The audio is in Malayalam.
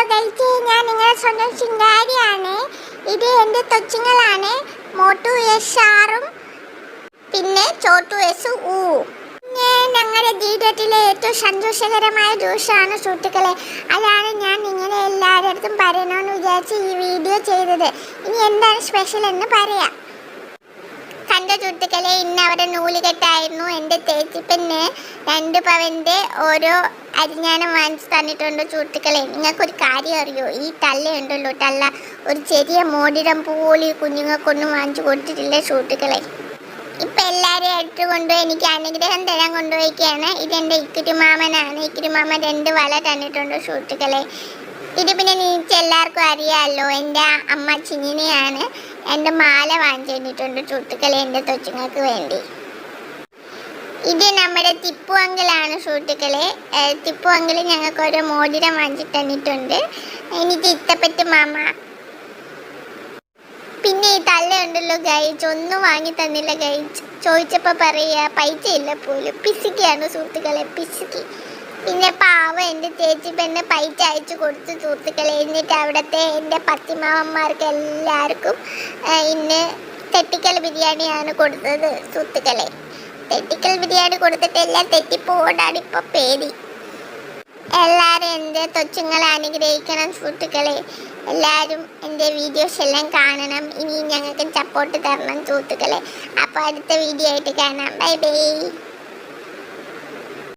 ഹലോ ഗൈസ്, ഞാൻ നിങ്ങളുടെ സ്വന്തം ശിങ്കാരിയാണ്. ഇത് എൻ്റെ കൊച്ചുങ്ങളാണ്, മോട്ടു യശാറും പിന്നെ ചോട്ടു യസു ഊ. ഞങ്ങളുടെ ജീവിതത്തിലെ ഏറ്റവും സന്തോഷകരമായ ദിവസമാണ് സുഹൃത്തുക്കളെ. അതാണ് ഞാൻ നിങ്ങളെ എല്ലാവരുടെ അടുത്തും പറയണമെന്ന് വിചാരിച്ച് ഈ വീഡിയോ ചെയ്തത്. ഇനി എന്താണ് സ്പെഷ്യൽ എന്ന് പറയാം. കണ്ട സുഹൃത്തുക്കളെ, ഇന്ന് അവിടെ നൂലുകെട്ടായിരുന്നു. എൻ്റെ ചേച്ചിപ്പന് 2 പവൻ്റെ ഓരോ അരിഞ്ഞാനം വാങ്ങിച്ച് തന്നിട്ടുണ്ട് സുഹൃത്തുക്കളെ. നിങ്ങൾക്കൊരു കാര്യം അറിയോ? ഈ തള്ളയുണ്ടല്ലോ, തള്ള ഒരു ചെറിയ മോതിരം പോലും ഈ കുഞ്ഞുങ്ങൾക്കൊന്നും വാങ്ങിച്ചു കൊടുത്തിട്ടില്ല സുഹൃത്തുക്കളെ. ഇപ്പം എല്ലാവരെയും അടുത്ത് കൊണ്ടുപോയി എനിക്ക് അനുഗ്രഹം തരാൻ കൊണ്ടുപോയിക്കാണ്. ഇതെൻ്റെ ഇക്കുരുമാമനാണ്. ഇക്കുരുമാമൻ 2 വള തന്നിട്ടുണ്ട് സുഹൃത്തുക്കളെ. ഇത് പിന്നെ നിങ്ങൾക്ക് എല്ലാവർക്കും അറിയാമല്ലോ, എൻ്റെ അമ്മ ചിനിനെയാണ് എൻ്റെ മാല വാങ്ങിച്ചു തന്നിട്ടുണ്ട് സുഹൃത്തുക്കളെ, എൻ്റെ കൊച്ചുങ്ങൾക്ക് വേണ്ടി. ഇത് നമ്മുടെ തിപ്പു അങ്കിളാണ് സുഹൃത്തുക്കളെ. തിപ്പു അങ്കിൾ ഞങ്ങൾക്ക് ഒരു മോതിരം വാങ്ങിച്ചു തന്നിട്ടുണ്ട്. എനിക്ക് ഇഷ്ടപ്പെട്ടു മാമ. പിന്നെ ഈ തള്ള ഉണ്ടല്ലോ ഗൈസ്, ഒന്നും വാങ്ങി തന്നില്ല ഗൈസ്. ചോദിച്ചപ്പോൾ പറയുക പൈസ ഇല്ല പോലും. പിശുക്കിയാണ് സുഹൃത്തുക്കളെ, പിശുക്കി. പിന്നെ പാവ എൻ്റെ ചേച്ചി പെണ്ണ് പൈസ അയച്ചു കൊടുത്തു സുഹൃത്തുക്കളെ. എന്നിട്ട് അവിടുത്തെ എൻ്റെ പത്തിമാവന്മാർക്ക് എല്ലാവർക്കും ഇന്ന് തെട്ടിക്കൽ ബിരിയാണിയാണ് കൊടുത്തത് സുഹൃത്തുക്കളെ. തെട്ടിക്കൽ ബിരിയാണി കൊടുത്തിട്ട് എല്ലാം തെറ്റിപ്പോടാണ് ഇപ്പോൾ പേടി. എല്ലാവരും എൻ്റെ കൊച്ചുങ്ങളെ അനുഗ്രഹിക്കണം സുഹൃത്തുക്കളെ. എല്ലാവരും എൻ്റെ വീഡിയോസ് എല്ലാം കാണണം. ഇനി ഞങ്ങൾക്ക് സപ്പോർട്ട് തരണം സുഹൃത്തുക്കളെ. അപ്പോൾ അടുത്ത വീഡിയോ ആയിട്ട് കാണാം. Bye bye.